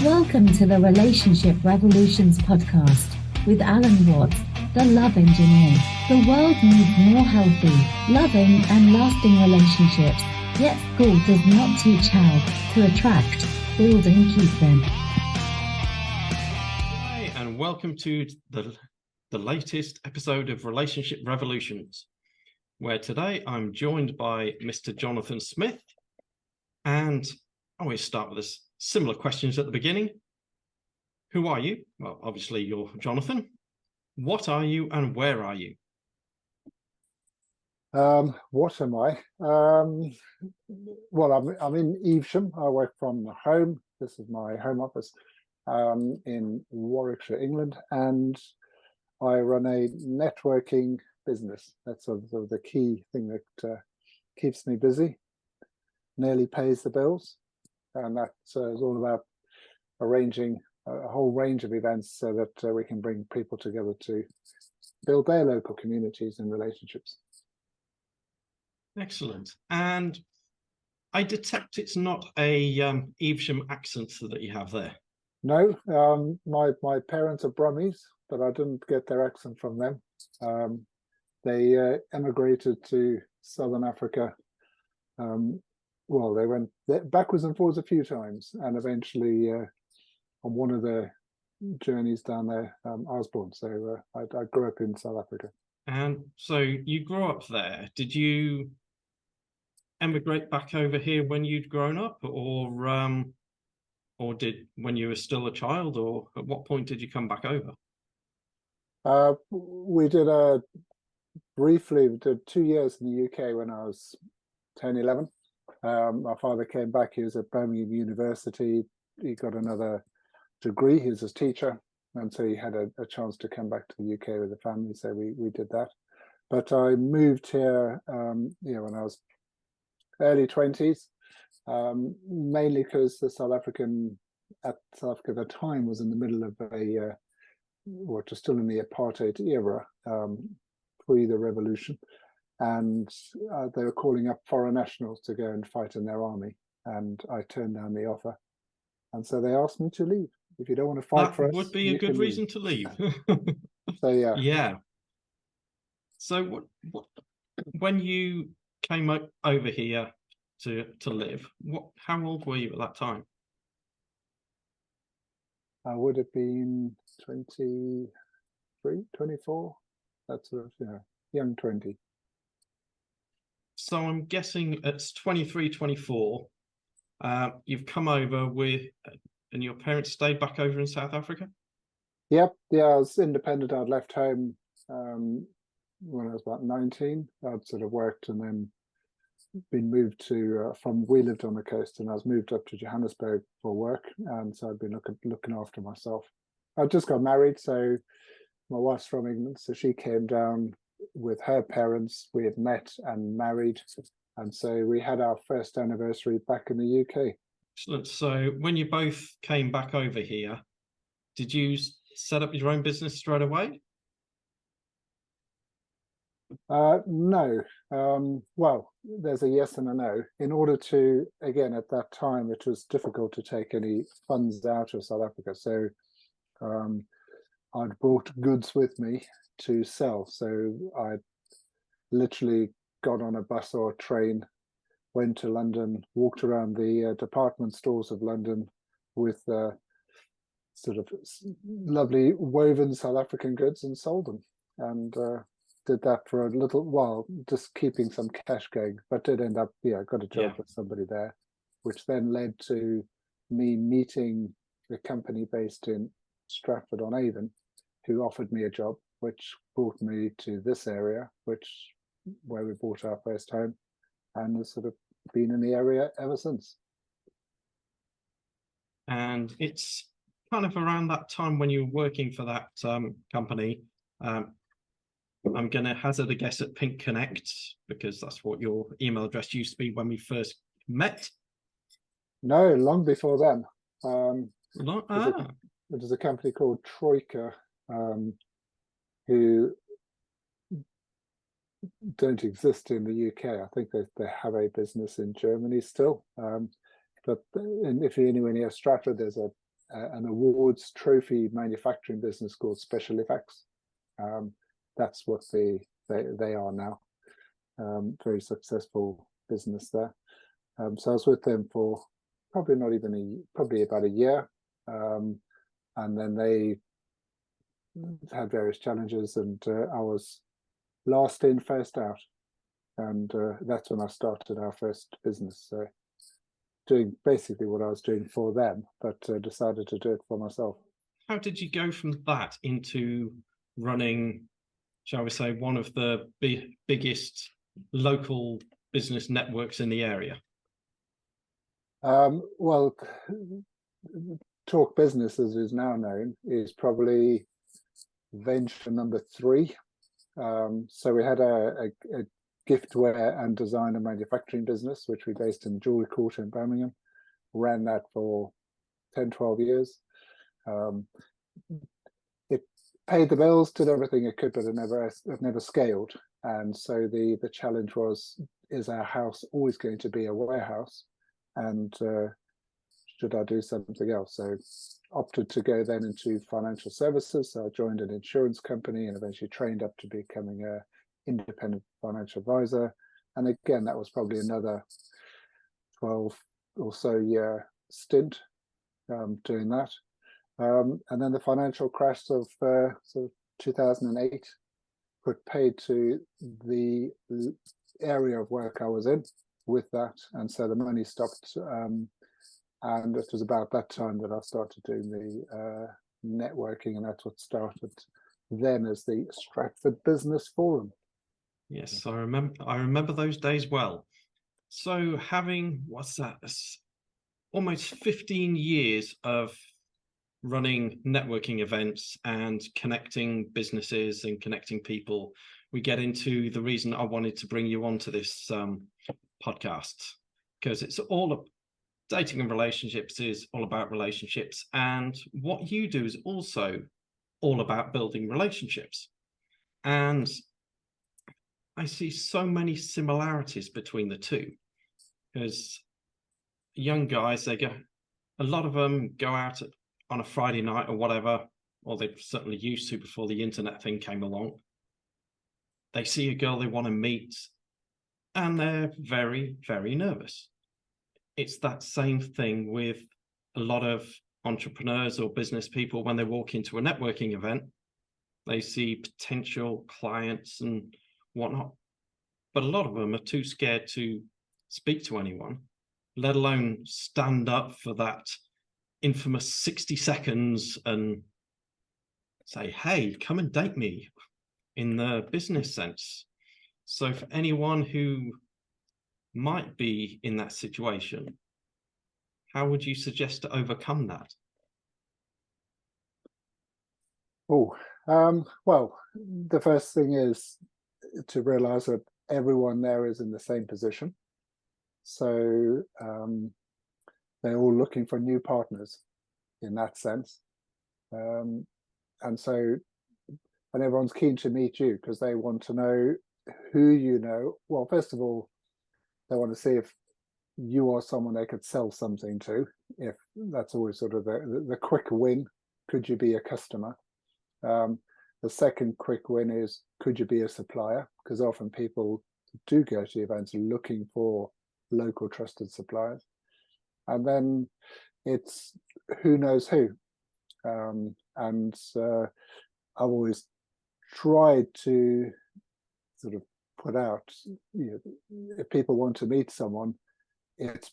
Welcome to the Relationship Revolutions podcast with Alan Watts, the Love Engineer. The world needs more healthy, loving and lasting relationships, yet school does not teach how to attract, build and keep them. Hi, and welcome to the latest episode of Relationship Revolutions, where today I'm joined by Mr. Jonathan Smith, and I always start with this similar questions at the beginning. Who are you? Well, obviously you're Jonathan. What are you and where are you? What am I? Well, I'm in Evesham. I work from home. This is my home office in Warwickshire, England, and I run a networking business. That's sort of the key thing that keeps me busy, nearly pays the bills, and that is all about arranging a whole range of events so that we can bring people together to build their local communities and relationships. Excellent. And I detect it's not a Evesham accent that you have there. No, my parents are Brummies, but I didn't get their accent from them. They emigrated to Southern Africa. Well, they went backwards and forwards a few times, and eventually on one of their journeys down there, I was born. So I grew up in South Africa. And so you grew up there. Did you emigrate back over here when you'd grown up, or did when you were still a child, or at what point did you come back over? We did briefly did 2 years in the UK when I was 10, 11. My father came back. He was at Birmingham University. He got another degree. He was a teacher, and so he had a chance to come back to the UK with the family. So we did that. But I moved here, when I was early 20s, mainly because South Africa at the time was in the middle of which was still in the apartheid era, pre the revolution. And they were calling up foreign nationals to go and fight in their army, and I turned down the offer, and so they asked me to leave. If you don't want to fight for us, that would be a good reason to leave. So yeah. So what when you came over here to live, how old were you at that time? I would have been 23, 24. That sort of young 20. So I'm guessing it's 23, 24. You've come over and your parents stayed back over in South Africa? Yep. Yeah, I was independent. I'd left home when I was about 19. I'd sort of worked and then been moved we lived on the coast, and I was moved up to Johannesburg for work. And so I'd been looking after myself. I just got married. So my wife's from England. So she came down with her parents. We had met and married, and so we had our first anniversary back in the UK. Excellent. So when you both came back over here, did you set up your own business straight away? No. Well, there's a yes and a no. In order to, again, at that time, it was difficult to take any funds out of South Africa. So I'd brought goods with me to sell. So I literally got on a bus or a train, went to London, walked around the department stores of London with sort of lovely woven South African goods and sold them. And did that for a little while, just keeping some cash going, but did end up, got a job with somebody there, which then led to me meeting a company based in Stratford-on-Avon, who offered me a job, which brought me to this area, where we bought our first home, and has sort of been in the area ever since. And it's kind of around that time when you were working for that company. I'm going to hazard a guess at Pink Connect, because that's what your email address used to be when we first met. No, long before then. It was a company called Troika, who don't exist in the UK. I think they have a business in Germany still. But if you're anywhere near Stratford, there's a an awards trophy manufacturing business called Special Effects. That's what they are now. Very successful business there. So I was with them for probably about a year, and then they had various challenges, and I was last in, first out, and that's when I started our first business. So doing basically what I was doing for them, but decided to do it for myself. How did you go from that into running, shall we say, one of the biggest local business networks in the area? Well, Talk Business, as is now known, is probably venture number 3. So we had a giftware and designer manufacturing business, which we based in Jewellery Quarter in Birmingham. Ran that for 10, 12 years. It paid the bills, did everything it could, but it never scaled. And so the challenge was, is our house always going to be a warehouse? And should I do something else? So opted to go then into financial services. So I joined an insurance company and eventually trained up to becoming a independent financial advisor. And again, that was probably another 12 or so year stint doing that. And then the financial crash of sort of 2008 put paid to the area of work I was in with that, and so the money stopped, and it was about that time that I started doing the networking, and that's what started then as the Stratford Business Forum. Yes, I remember those days well. So having, almost 15 years of running networking events and connecting businesses and connecting people, we get into the reason I wanted to bring you onto this podcast, because it's all dating and relationships is all about relationships, and what you do is also all about building relationships. And I see so many similarities between the two, because young guys, a lot of them go out on a Friday night or whatever, or they certainly used to before the internet thing came along. They see a girl they want to meet, and they're very, very nervous. It's that same thing with a lot of entrepreneurs or business people when they walk into a networking event. They see potential clients and whatnot, but a lot of them are too scared to speak to anyone, let alone stand up for that infamous 60 seconds and say, hey, come and date me, in the business sense. So for anyone who might be in that situation, how would you suggest to overcome that? Oh, well, the first thing is to realize that everyone there is in the same position. So they're all looking for new partners in that sense. And everyone's keen to meet you because they want to know who you know. Well, first of all, they want to see if you are someone they could sell something to. If that's always sort of the quick win, could you be a customer? The second quick win is, could you be a supplier? Because often people do go to events looking for local trusted suppliers. And then it's who knows who. I've always tried to sort of put out, if people want to meet someone, it's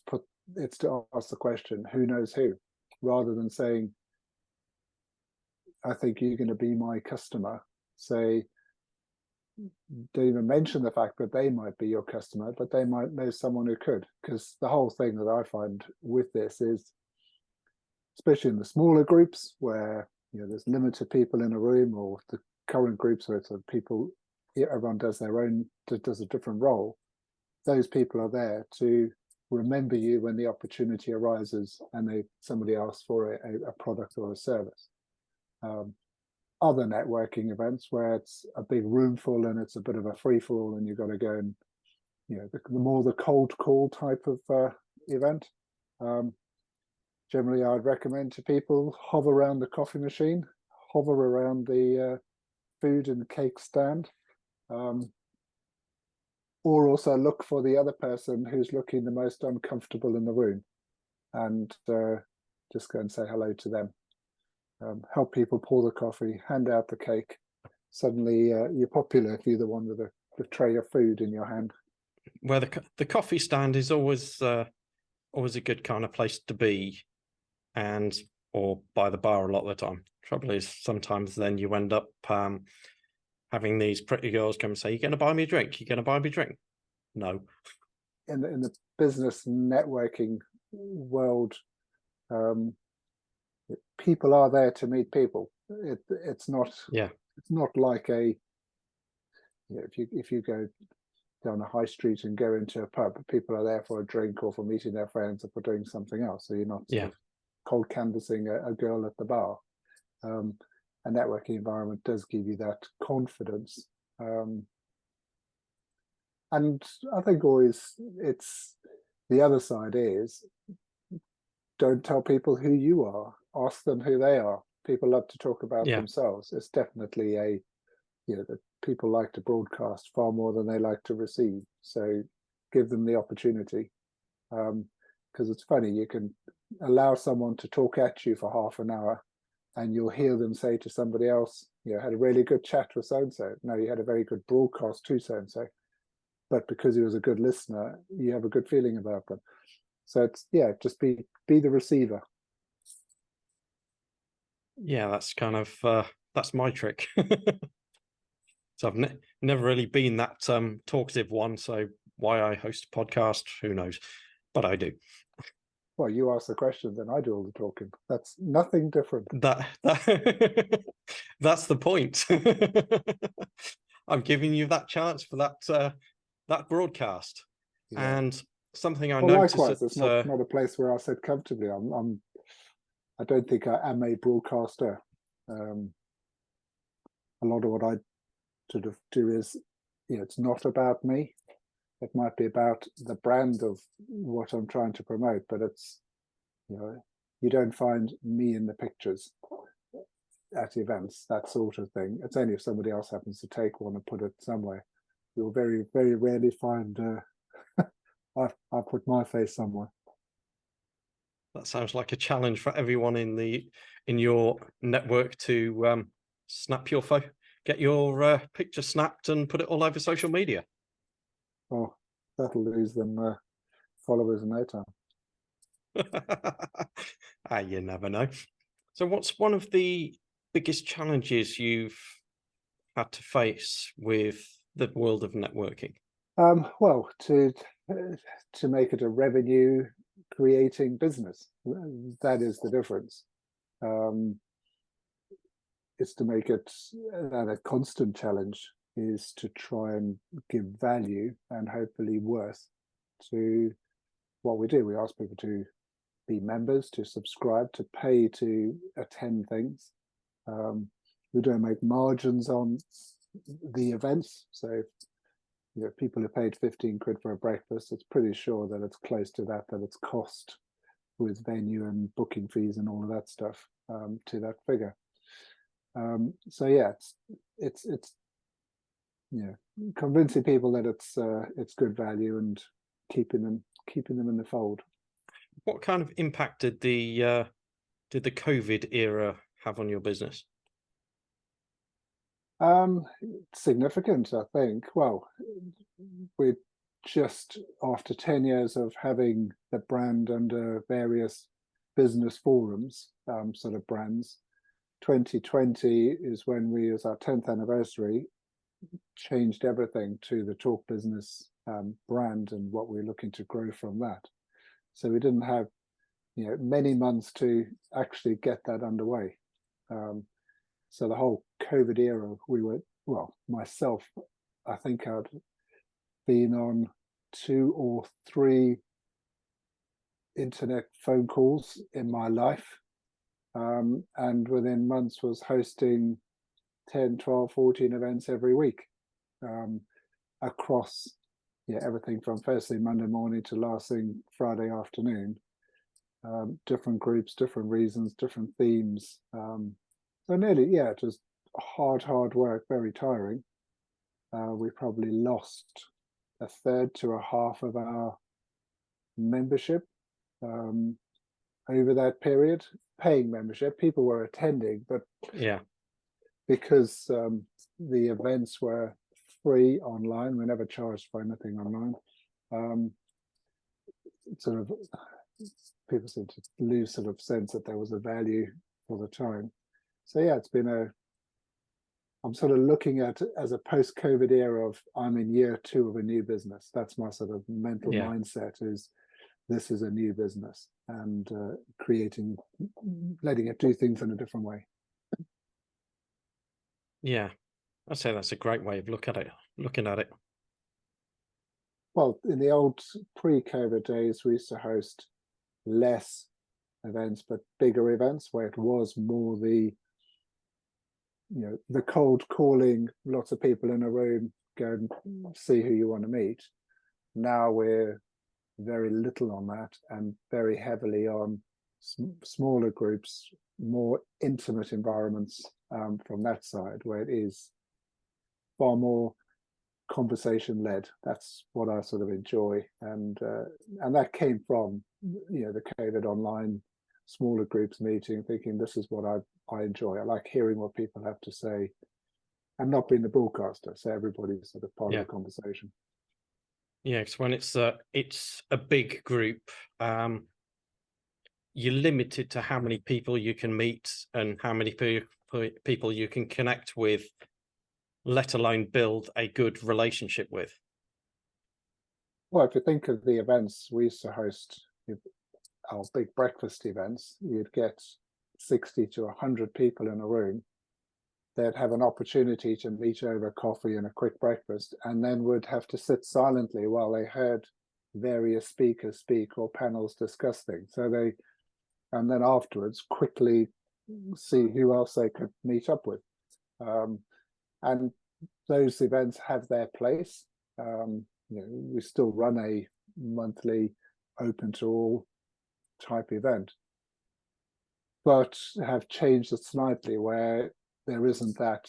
to ask the question, who knows who, rather than saying, I think you're going to be my customer. Say, don't even mention the fact that they might be your customer, but they might know someone who could. Because the whole thing that I find with this is, especially in the smaller groups where there's limited people in a room, or the current groups where it's people, everyone does a different role. Those people are there to remember you when the opportunity arises and somebody asks for a product or a service. Other networking events where it's a big room full and it's a bit of a free for all, and you've got to go and the more the cold call type of event, generally I'd recommend to people hover around the coffee machine, hover around the food and cake stand, or also look for the other person who's looking the most uncomfortable in the room, and just go and say hello to them. Help people pour the coffee, hand out the cake. Suddenly you're popular if you're the one with the tray of food in your hand. Where the coffee stand is always a good kind of place to be, or by the bar a lot of the time. Trouble is, sometimes then you end up having these pretty girls come and say, "You're going to buy me a drink? You're going to buy me a drink?" No. In the business networking world, people are there to meet people. It's not like if you go down a high street and go into a pub, people are there for a drink or for meeting their friends or for doing something else. So you're not sort of cold canvassing a girl at the bar. A networking environment does give you that confidence. And I think always it's the other side is, don't tell people who you are, ask them who they are. People love to talk about themselves. It's definitely that people like to broadcast far more than they like to receive. So give them the opportunity. Because it's funny, you can allow someone to talk at you for half an hour and you'll hear them say to somebody else, had a really good chat with so-and-so. No, you had a very good broadcast to so-and-so. But because he was a good listener, you have a good feeling about them. So it's, just be the receiver. Yeah, that's kind of, that's my trick. So I've never really been that talkative one. So why I host a podcast, who knows? But I do. Well, you ask the questions and I do all the talking. That's nothing different. That's the point. I'm giving you that chance for that broadcast. And something I noticed. Likewise, it's not a place where I sit comfortably. I don't think I am a broadcaster. A lot of what I sort of do is, it's not about me. It might be about the brand of what I'm trying to promote, but it's, you don't find me in the pictures at events, that sort of thing. It's only if somebody else happens to take one and put it somewhere. You'll very, very rarely find I put my face somewhere. That sounds like a challenge for everyone in your network to snap your phone, get your picture snapped and put it all over social media. Oh, that'll lose them followers in no time. You never know. So what's one of the biggest challenges you've had to face with the world of networking? Well, to make it a revenue creating business, that is the difference. It's to make it a constant challenge is to try and give value and hopefully worth to what we do. We ask people to be members, to subscribe, to pay to attend things. We don't make margins on the events. So if people have paid 15 quid for a breakfast, it's pretty sure that it's close to that it's cost with venue and booking fees and all of that stuff to that figure. So it's convincing people that it's good value and keeping them in the fold. What kind of impact did the COVID era have on your business? Significant, I think. Well, we're just after 10 years of having the brand under various business forums, sort of brands. 2020 is when we, as our 10th anniversary, changed everything to the Talk Business brand and what we're looking to grow from that. So we didn't have many months to actually get that underway. So the whole COVID era, myself, I think I'd been on 2 or 3 internet phone calls in my life. And within months was hosting 10, 12, 14 events every week across everything from first thing Monday morning to last thing Friday afternoon. different groups, different reasons, different themes. So nearly, yeah, just hard work, very tiring. We probably lost a third to a half of our membership over that period. Paying membership, people were attending, but Yeah. because the events were free online, we never charged for anything online. Sort of people seem to lose sort of sense that there was a value for the time. So yeah, it's been I'm sort of looking at it as a post-COVID era of I'm in year 2 of a new business. That's my sort of mental mindset, is this is a new business, and letting it do things in a different way. Yeah. I'd say that's a great way of looking at it. Well, in the old pre-COVID days, we used to host less events, but bigger events where it was more the cold calling, lots of people in a room, go and see who you want to meet. Now we're very little on that and very heavily on smaller groups, more intimate environments from that side, where it is far more conversation led. That's what I sort of enjoy, and that came from the COVID online smaller groups meeting, thinking this is what I enjoy. I like hearing what people have to say and not being the broadcaster, so everybody's sort of part of the conversation. Yeah, because when it's a big group, you're limited to how many people you can meet and how many people you can connect with, let alone build a good relationship with. Well, if you think of the events we used to host, our big breakfast events, you'd get 60 to 100 people in a room. They'd have an opportunity to meet over coffee and a quick breakfast, and then would have to sit silently while they heard various speakers speak or panels discuss things. And then afterwards quickly see who else they could meet up with. And those events have their place. We still run a monthly open to all type event, but have changed it slightly, where there isn't that.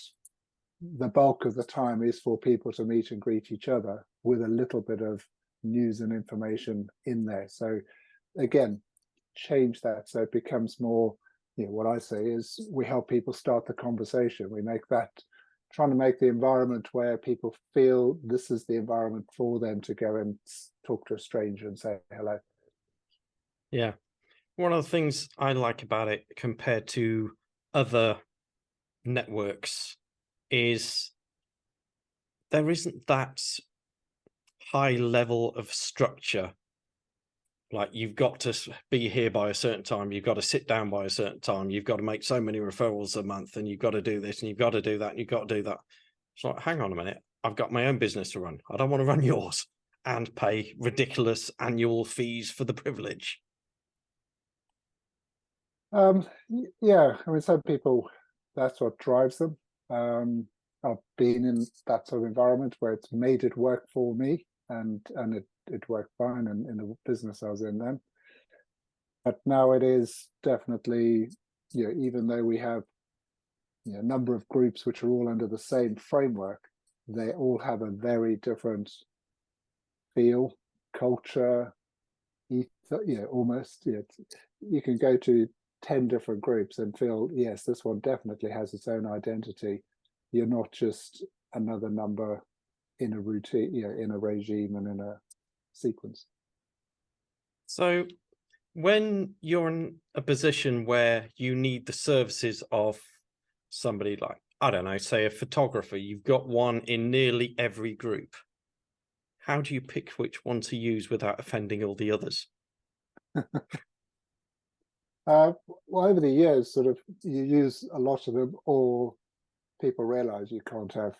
The bulk of the time is for people to meet and greet each other, with a little bit of news and information in there. So again, change that so it becomes more, what I say is we help people start the conversation. We make that, trying to make the environment where people feel this is the environment for them to go and talk to a stranger and say hello. Yeah. One of the things I like about it compared to other networks is there isn't that high level of structure. Like, you've got to be here by a certain time, you've got to sit down by a certain time, you've got to make so many referrals a month, and you've got to do this and you've got to do that and you've got to do that. It's like, hang on a minute, I've got my own business to run. I don't want to run yours and pay ridiculous annual fees for the privilege. Yeah, I mean, some people, that's what drives them. I've been in that sort of environment where it's made it work for me, and it worked fine in the business I was in then. But now it is definitely, even though we have a number of groups which are all under the same framework, they all have a very different feel, culture, almost. You can go to 10 different groups and feel, yes, this one definitely has its own identity. You're not just another number in a routine, in a regime and in a sequence. So when you're in a position where you need the services of somebody like, I don't know, say a photographer, you've got one in nearly every group. How do you pick which one to use without offending all the others? Well, over the years, sort of, you use a lot of them, or people realize you can't have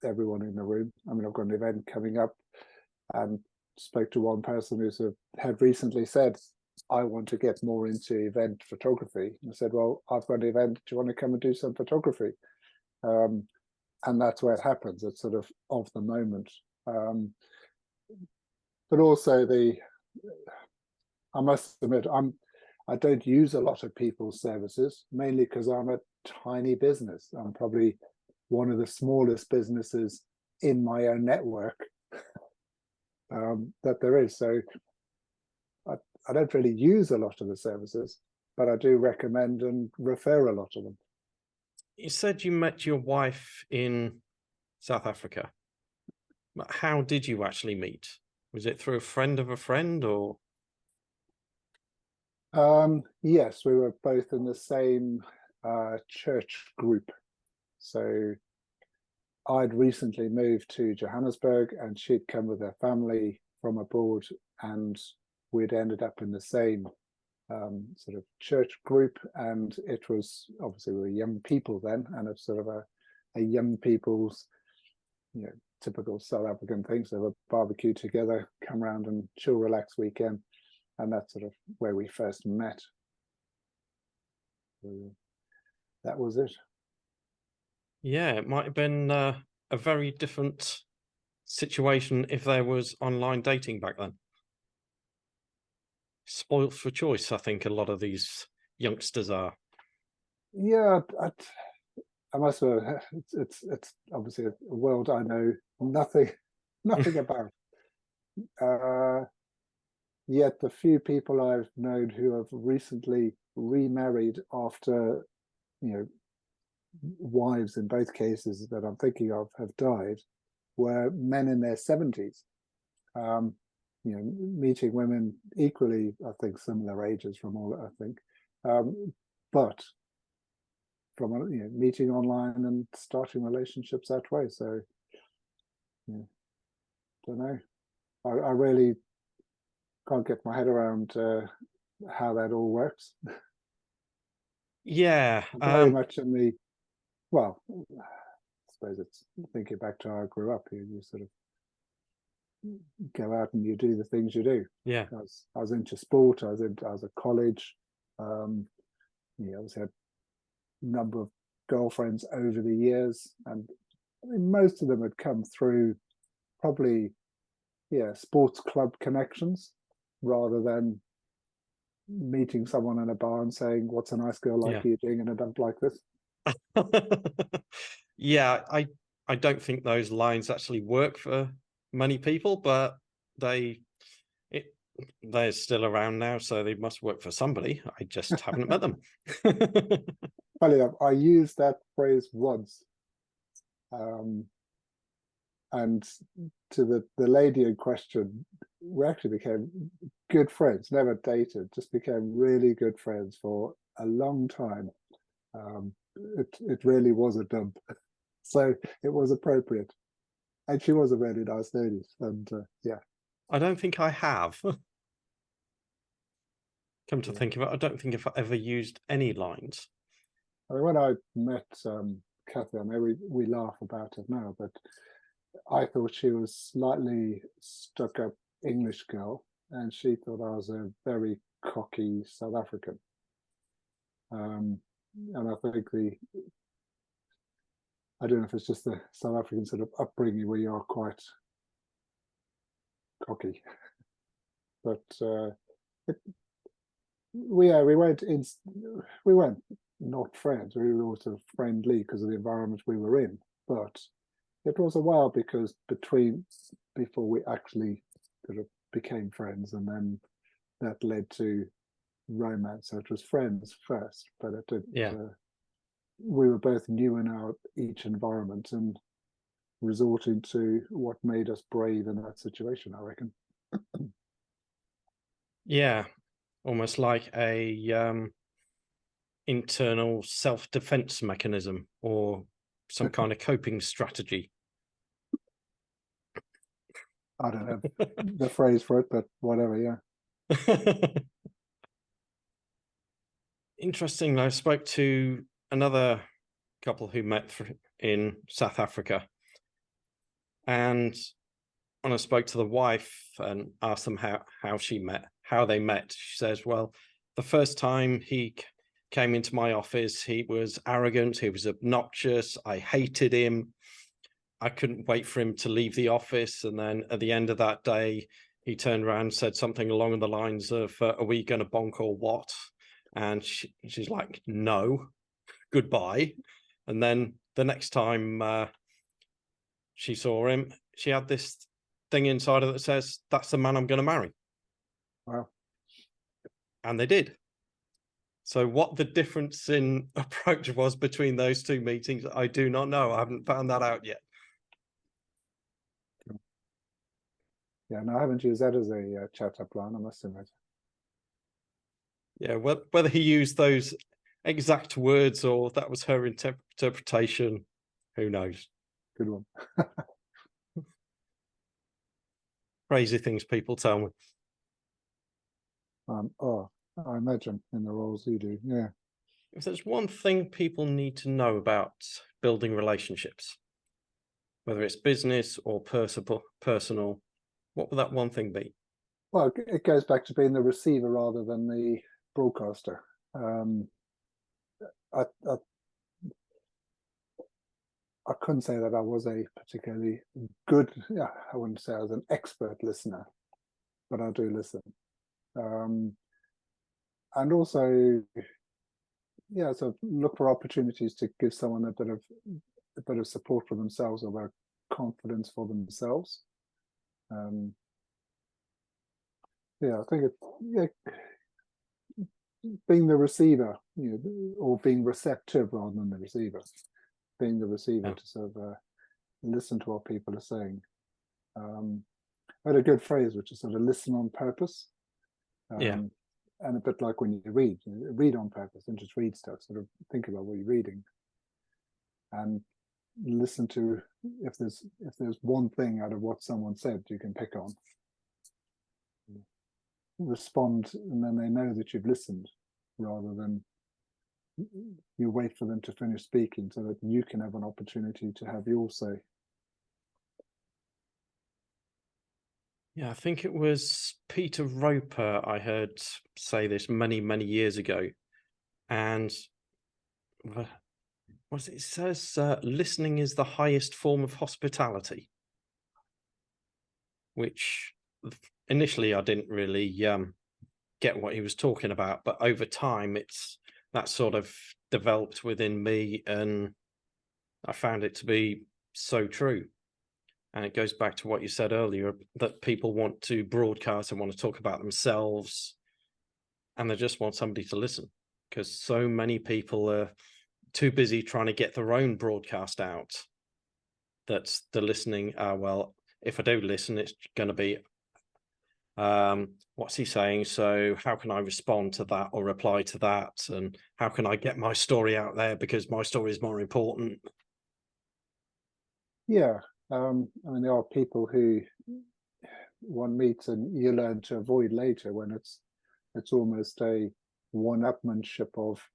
everyone in the room. I mean, I've got an event coming up and spoke to one person who sort of had recently said, I want to get more into event photography. And I said, well, I've got an event. Do you want to come and do some photography? And that's where it happens. It's sort of the moment. But also I must admit, I don't use a lot of people's services, mainly because I'm a tiny business. I'm probably one of the smallest businesses in my own network that there is. So I don't really use a lot of the services, but I do recommend and refer a lot of them. You said you met your wife in South Africa. How did you actually meet? Was it through a friend of a friend, or? Yes, we were both in the same church group. So I'd recently moved to Johannesburg and she'd come with her family from abroad, and we'd ended up in the same sort of church group. And it was, obviously we were young people then, and it's sort of a young people's, typical South African thing. So a barbecue together, come around and chill, relax weekend. And that's sort of where we first met. So that was it. Yeah, it might have been a very different situation if there was online dating back then. Spoiled for choice, I think a lot of these youngsters are. Yeah, I must have. It's obviously a world I know nothing about. Yet the few people I've known who have recently remarried after, wives in both cases that I'm thinking of have died, were men in their 70s. Meeting women equally, I think, similar ages from all, I think, but from meeting online and starting relationships that way. So, don't know. I really can't get my head around how that all works. Yeah, very much in the, well, I suppose it's thinking back to how I grew up. You sort of go out and you do the things you do. Yeah, I was into sport. I was at college. Obviously had a number of girlfriends over the years, and I mean, most of them had come through probably, sports club connections, rather than meeting someone in a bar and saying, "What's a nice girl like you doing in a dump like this?" Yeah, I don't think those lines actually work for many people, but they're still around now, so they must work for somebody. I just haven't met them. Funny enough, I used that phrase once, and to the lady in question, we actually became good friends. Never dated, just became really good friends for a long time. It really was a dump, so it was appropriate, and she was a really nice lady. And I don't think I have. Come to think of it, I don't think I've ever used any lines. I mean, when I met Kathy, I know we laugh about it now, but I thought she was slightly stuck-up English girl, and she thought I was a very cocky South African. And I think I don't know if it's just the South African sort of upbringing where you are quite cocky, but we weren't not friends. We were sort of friendly because of the environment we were in, but it was a while before we actually sort of became friends, and then that led to romance. So it was friends first, but it did. We were both new in each environment and resorting to what made us brave in that situation, I reckon. Yeah, almost like a internal self-defense mechanism or some kind of coping strategy. I don't have the phrase for it, but whatever, yeah. Interesting. I spoke to another couple who met in South Africa, and when I spoke to the wife and asked them how they met, she says, well, the first time he came into my office, he was arrogant, he was obnoxious, I hated him. I couldn't wait for him to leave the office. And then at the end of that day, he turned around and said something along the lines of, are we going to bonk or what? And she's like, no, goodbye. And then the next time she saw him, she had this thing inside her that says, that's the man I'm going to marry. Wow. And they did. So what the difference in approach was between those two meetings, I do not know. I haven't found that out yet. Yeah, no, I haven't used that as a chat-up line, I must admit. Yeah, whether he used those exact words or that was her interpretation, who knows? Good one. Crazy things people tell me. I imagine in the roles you do, yeah. If there's one thing people need to know about building relationships, whether it's business or personal, what would that one thing be? Well, it goes back to being the receiver rather than the broadcaster. I couldn't say that I was a particularly good, I wouldn't say I was an expert listener, but I do listen. And also, yeah, so look for opportunities to give someone a bit of support for themselves or their confidence for themselves. Yeah, I think being the receiver, or being receptive rather than the receiver. Being the receiver to sort of listen to what people are saying. I had a good phrase, which is sort of listen on purpose. And a bit like when you read on purpose, and just read stuff, sort of think about what you're reading. And listen to if there's one thing out of what someone said you can pick on. Respond, and then they know that you've listened, rather than you wait for them to finish speaking so that you can have an opportunity to have your say. Yeah, I think it was Peter Roper I heard say this many, many years ago. And what it says, listening is the highest form of hospitality, which initially I didn't really get what he was talking about, but over time that sort of developed within me, and I found it to be so true. And it goes back to what you said earlier, that people want to broadcast and want to talk about themselves, and they just want somebody to listen, because so many people are too busy trying to get their own broadcast out that the listening, well, if I do listen, it's going to be, what's he saying? So how can I respond to that or reply to that? And how can I get my story out there, because my story is more important? Yeah. I mean, there are people who one meets and you learn to avoid later, when it's almost a one-upmanship of,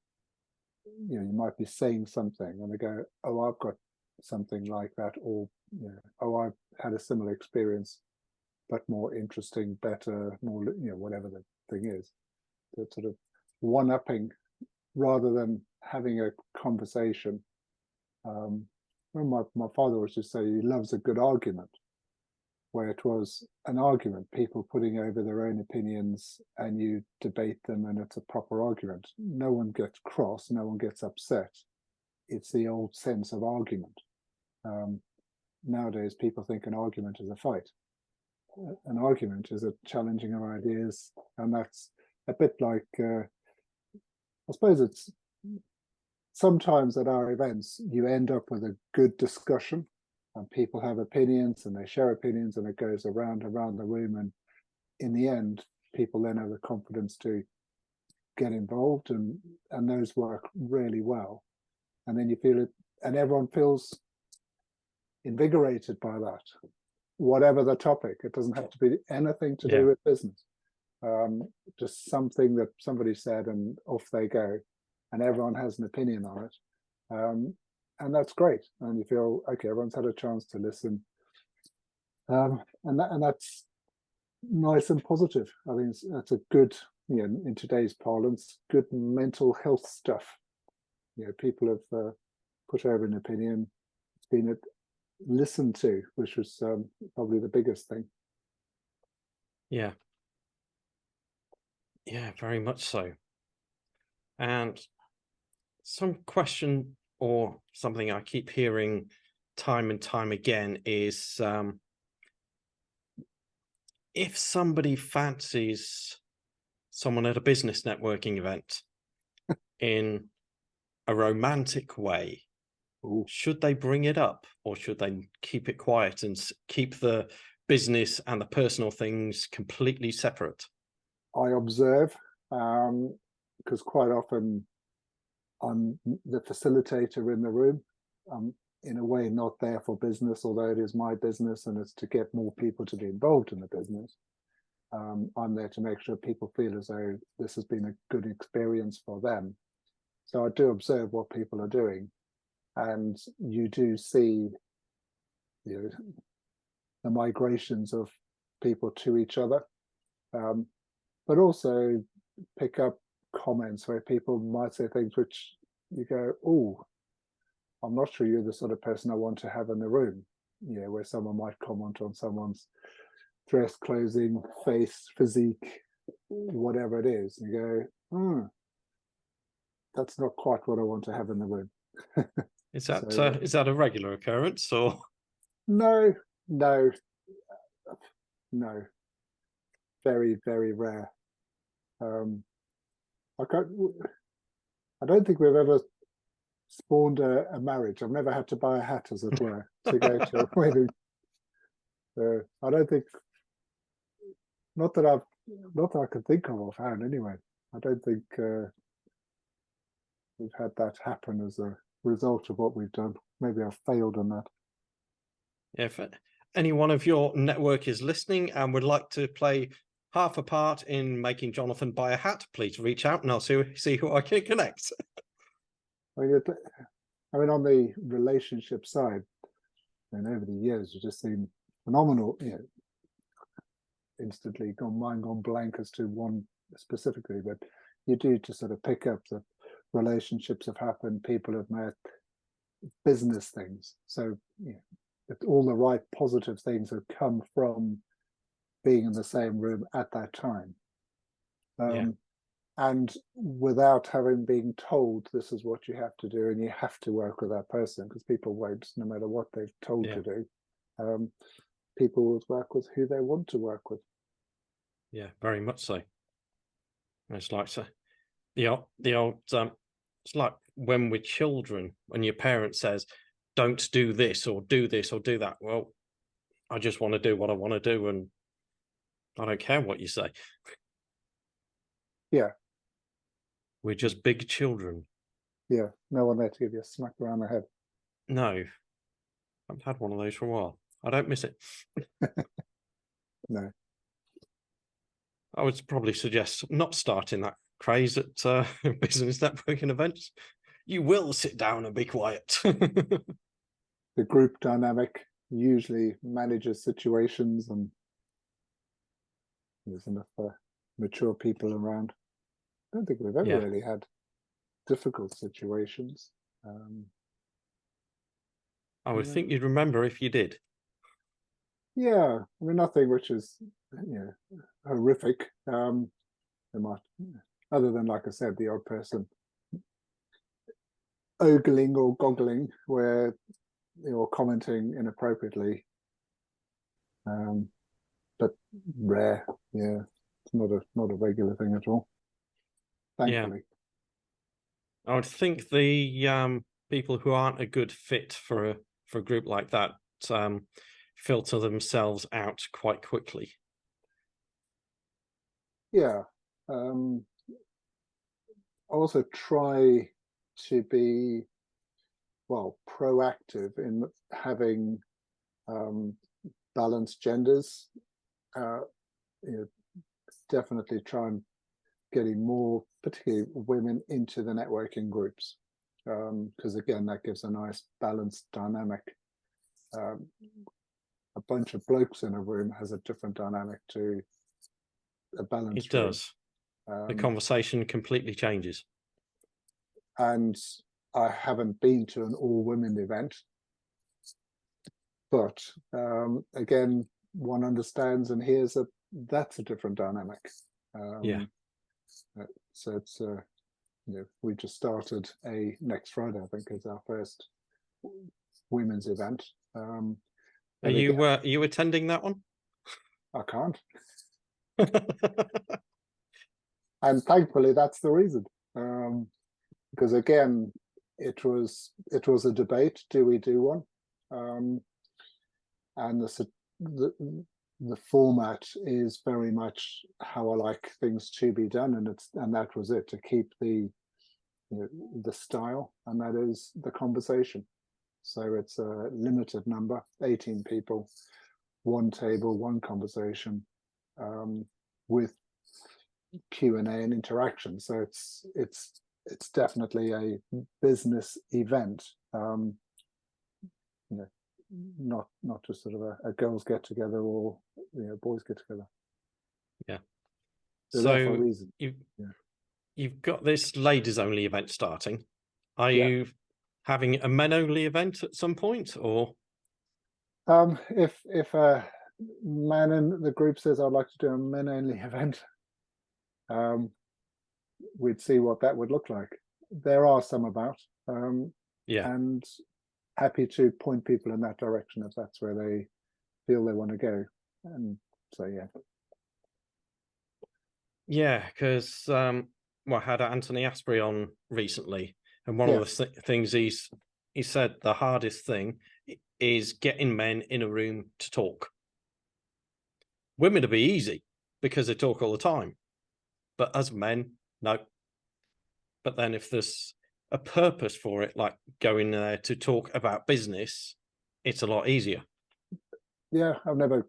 you might be saying something and they go, oh, I've got something like that, or oh, I've had a similar experience, but more interesting, better, more, whatever the thing is. That sort of one-upping rather than having a conversation. My father always used to say he loves a good argument, where it was an argument, people putting over their own opinions, and you debate them, and it's a proper argument. No one gets cross, no one gets upset. It's the old sense of argument. Nowadays, people think an argument is a fight. An argument is a challenging of ideas, and that's a bit like, I suppose it's sometimes at our events, you end up with a good discussion, and people have opinions and they share opinions, and it goes around the room. And in the end, people then have the confidence to get involved, and those work really well. And then you feel it, and everyone feels invigorated by that, whatever the topic. It doesn't have to be anything to do with business. Just something that somebody said, and off they go, and everyone has an opinion on it. And that's great. And you feel, okay, everyone's had a chance to listen. And that's nice and positive. I think that's a good, in today's parlance, good mental health stuff. People have put over an opinion, it's been listened to, which was probably the biggest thing. Yeah, very much so. And some question or something I keep hearing time and time again is if somebody fancies someone at a business networking event in a romantic way, Ooh. should they bring it up or should they keep it quiet and keep the business and the personal things completely separate? I observe, because quite often I'm the facilitator in the room. I'm in a way not there for business, although it is my business and it's to get more people to be involved in the business. I'm there to make sure people feel as though this has been a good experience for them. So I do observe what people are doing, and you do see, you know, the migrations of people to each other, but also pick up comments where people might say things which you go, "Oh, I'm not sure you're the sort of person I want to have in the room." You know, where someone might comment on someone's dress, clothing, face, physique, whatever it is. You go, that's not quite what I want to have in the room. Is that So, is that a regular occurrence or? no, no, no, very, very rare. I don't think we've ever spawned a marriage. I've never had to buy a hat, as it were, to go to a wedding. I don't think, not that I can think of offhand anyway. I don't think we've had that happen as a result of what we've done. Maybe I've failed on that. If any one of your network is listening and would like to play half a part in making Jonathan buy a hat, please reach out and I'll see who I can connect. I mean, on the relationship side, and over the years, you've just seen phenomenal, instantly gone blank as to one specifically, but you do to sort of pick up that relationships have happened, people have met, business things. So all the right positive things have come from being in the same room at that time. And without having been told this is what you have to do and you have to work with that person, because people won't, no matter what they've told to do. People will work with who they want to work with. Yeah, very much so. It's like the old it's like when we're children, when your parent says, don't do this or do this or do that. Well, I just want to do what I want to do and I don't care what you say. Yeah. We're just big children. Yeah, no one there to give you a smack around the head. No, I haven't had one of those for a while. I don't miss it. No. I would probably suggest not starting that craze at business networking events. You will sit down and be quiet. The group dynamic usually manages situations and there's enough mature people around. I don't think we've ever really had difficult situations. I would think you'd remember if you did. Yeah, I mean, nothing which is horrific. There might, other than, like I said, the odd person ogling or goggling where you're commenting inappropriately. But rare, yeah. It's not a regular thing at all. Thankfully. Yeah. I would think the people who aren't a good fit for a group like that filter themselves out quite quickly. Yeah. I also try to be, well, proactive in having balanced genders. Definitely try and getting more, particularly women, into the networking groups, because again, that gives a nice balanced dynamic. A bunch of blokes in a room has a different dynamic to a balanced room. It does. The conversation completely changes. And I haven't been to an all-women event, but again, one understands and hears that that's a different dynamic. So it's we just started next Friday, I think, is our first women's event. Are you attending that one? I can't. And thankfully that's the reason. Because again, it was a debate, do we do one? And the format is very much how I like things to be done, and that was it, to keep the style, and that is the conversation. So it's a limited number, 18 people, one table, one conversation, with Q&A and interaction. So it's definitely a business event, not just sort of a girls get together or boys get together. Yeah. So that's the reason. You've got this ladies only event starting. Are Yeah. you having a men only event at some point, or? If a man in the group says I'd like to do a men only event, we'd see what that would look like. There are some about, and happy to point people in that direction if that's where they feel they want to go. And so yeah, because I had Anthony Asprey on recently, and one of the things he said the hardest thing is getting men in a room to talk. Women will be easy because they talk all the time, but as men, no. But then if there's a purpose for it, like going there to talk about business, it's a lot easier. Yeah, I've never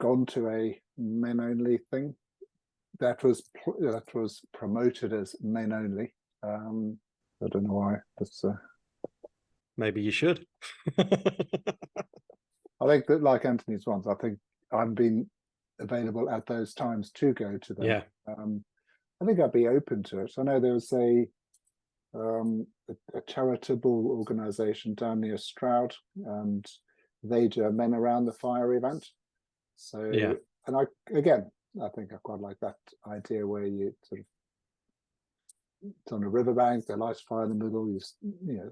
gone to a men only thing. That was promoted as men only. I don't know why. That's maybe you should. I think that, like Anthony's ones, I think I've been available at those times to go to them. Yeah. I think I'd be open to it. I know there was a charitable organisation down near Stroud, and they do a Men Around the Fire event. So yeah, and I think I quite like that idea where you sort of, it's on a riverbank, they light a fire in the middle, you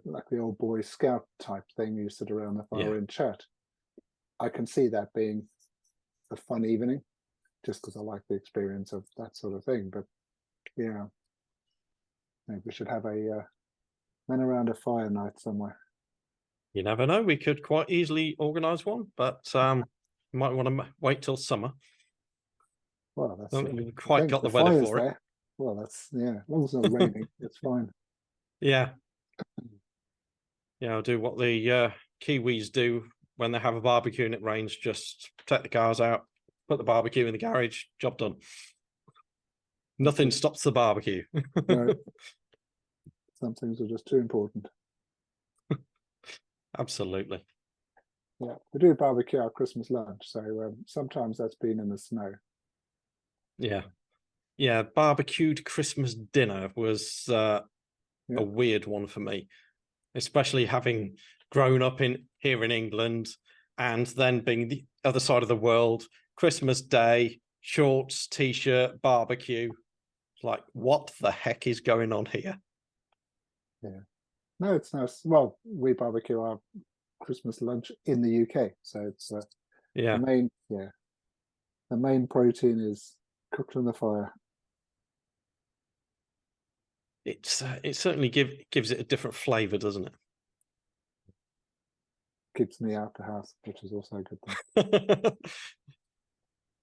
like the old Boy Scout type thing, you sit around the fire and chat. I can see that being a fun evening, just because I like the experience of that sort of thing. But yeah, maybe we should have a Men Around a Fire night somewhere. You never know, we could quite easily organise one, but you might want to wait till summer. Well, that's we've quite got the weather for it. Well, that's as long as it's not raining, it's fine. Yeah, I'll do what the Kiwis do when they have a barbecue and it rains. Just take the cars out, put the barbecue in the garage, job done. Nothing stops the barbecue. No. Some things are just too important. Absolutely. Yeah, we do barbecue our Christmas lunch, so sometimes that's been in the snow. Yeah, barbecued Christmas dinner was a weird one for me, especially having grown up here in England and then being the other side of the world. Christmas Day, shorts, t-shirt, barbecue. Like, what the heck is going on here? Yeah. No, it's nice. Well, we barbecue our Christmas lunch in the UK, so it's the main protein is cooked on the fire. It certainly gives it a different flavour, doesn't it? Keeps me out the house, which is also a good thing.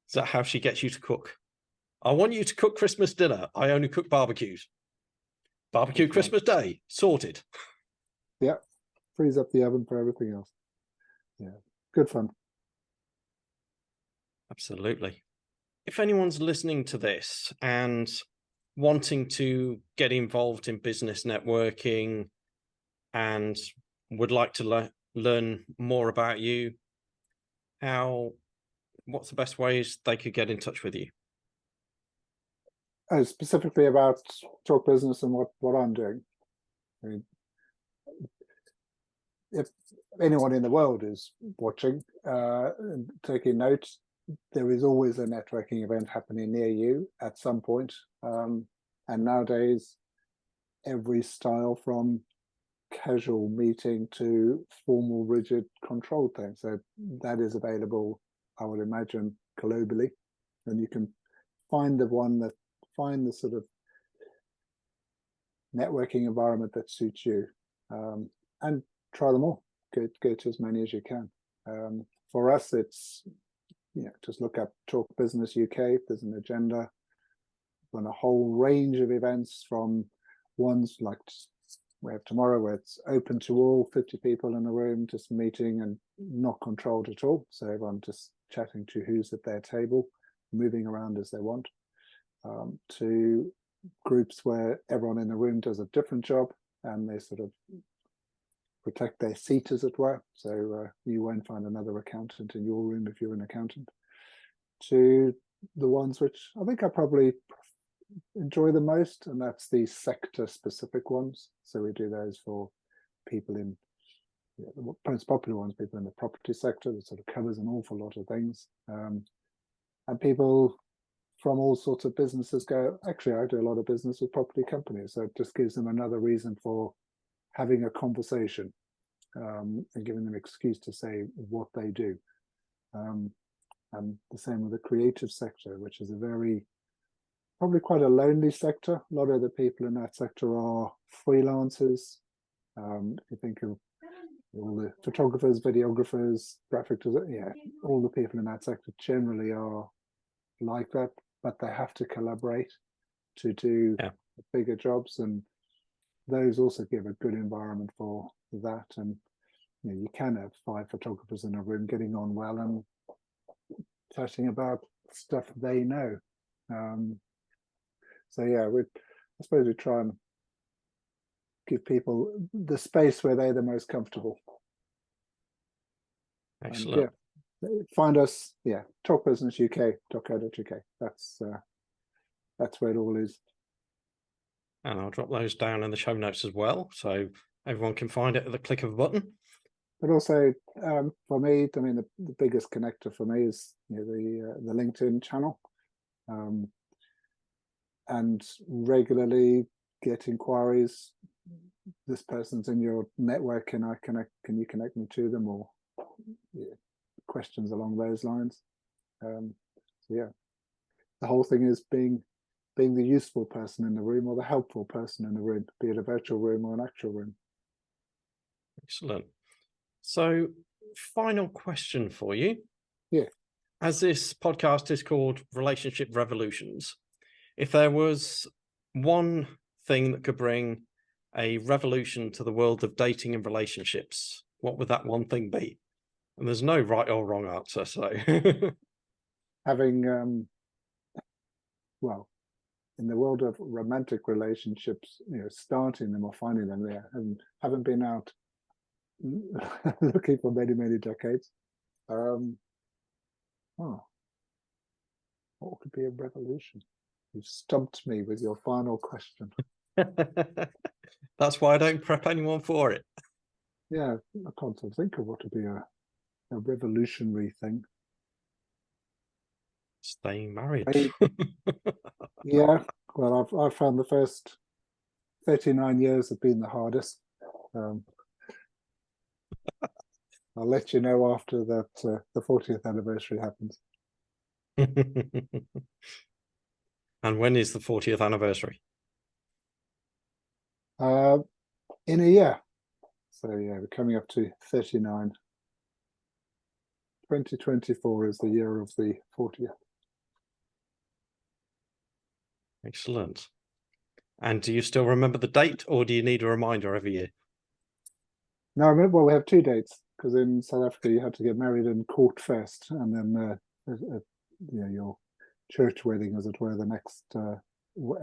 Is that how she gets you to cook? I want you to cook Christmas dinner. I only cook barbecues. Barbecue Christmas Day, sorted. Yeah, freeze up the oven for everything else. Yeah, good fun. Absolutely. If anyone's listening to this and wanting to get involved in business networking and would like to learn more about you, what's the best ways they could get in touch with you? Specifically about Talk Business and what I'm doing. I mean, if anyone in the world is watching and taking notes, there is always a networking event happening near you at some point. And nowadays, every style from casual meeting to formal, rigid, controlled things. So that is available, I would imagine, globally, and you can find the sort of networking environment that suits you, and try them all. Go to as many as you can. For us, it's just look up Talk Business UK. There's an agenda on a whole range of events, from ones like we have tomorrow, where it's open to all, 50 people in a room, just meeting and not controlled at all. So everyone just chatting to who's at their table, moving around as they want, to groups where everyone in the room does a different job and they sort of protect their seat, as it were. So you won't find another accountant in your room if you're an accountant. To the ones which I think I probably enjoy the most, and that's the sector specific ones. So we do those for people in the most popular ones, people in the property sector, that sort of covers an awful lot of things, and people from all sorts of businesses go, actually I do a lot of business with property companies, so it just gives them another reason for having a conversation, and giving them an excuse to say what they do. And the same with the creative sector, which is probably quite a lonely sector. A lot of the people in that sector are freelancers. If you think of all the photographers, videographers, graphic designers, all the people in that sector generally are like that, but they have to collaborate to do bigger jobs, and those also give a good environment for that. And you can have 5 photographers in a room getting on well and chatting about stuff they know. So yeah, I suppose we try and give people the space where they're the most comfortable. Excellent. And, find us, talkbusinessuk.co.uk. That's where it all is. And I'll drop those down in the show notes as well, so everyone can find it at the click of a button. But also, for me, I mean, the biggest connector for me is the LinkedIn channel. And regularly get inquiries. This person's in your network, can you connect me to them, or questions along those lines. So yeah, the whole thing is being the useful person in the room, or the helpful person in the room, be it a virtual room or an actual room. Excellent. So final question for you. Yeah. As this podcast is called Relationship Revolutions, if there was one thing that could bring a revolution to the world of dating and relationships, what would that one thing be? And there's no right or wrong answer. So having, well, in the world of romantic relationships, starting them or finding them there, and haven't been out looking for many, many decades. What could be a revolution? You've stumped me with your final question. That's why I don't prep anyone for it. Yeah, I can't think of what would be a revolutionary thing. Staying married. Yeah, well, I've found the first 39 years have been the hardest. I'll let you know after that the 40th anniversary happens. And when is the 40th anniversary? In a year. So yeah, we're coming up to 39. 2024 is the year of the 40th. Excellent. And do you still remember the date, or do you need a reminder every year? No, I remember. Well, we have 2 dates, because in South Africa you had to get married in court first, and then your church wedding, as it were, the next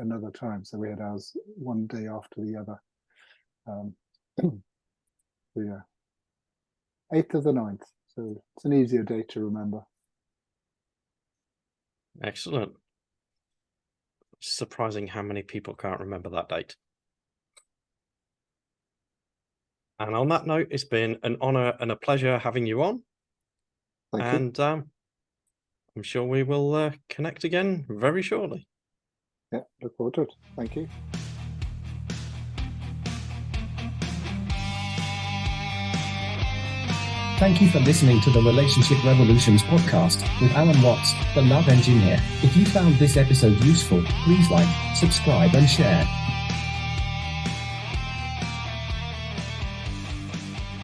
another time. So we had ours one day after the other. So yeah, 8th of the 9th. So it's an easier date to remember. Excellent. Surprising how many people can't remember that date. And on that note, it's been an honor and a pleasure having you on. Thank you. I'm sure we will connect again very shortly. Yeah, look forward to it. Thank you. Thank you for listening to the Relationship Revolutions podcast with Alan Watts, the Love Engineer. If you found this episode useful, please like, subscribe and share.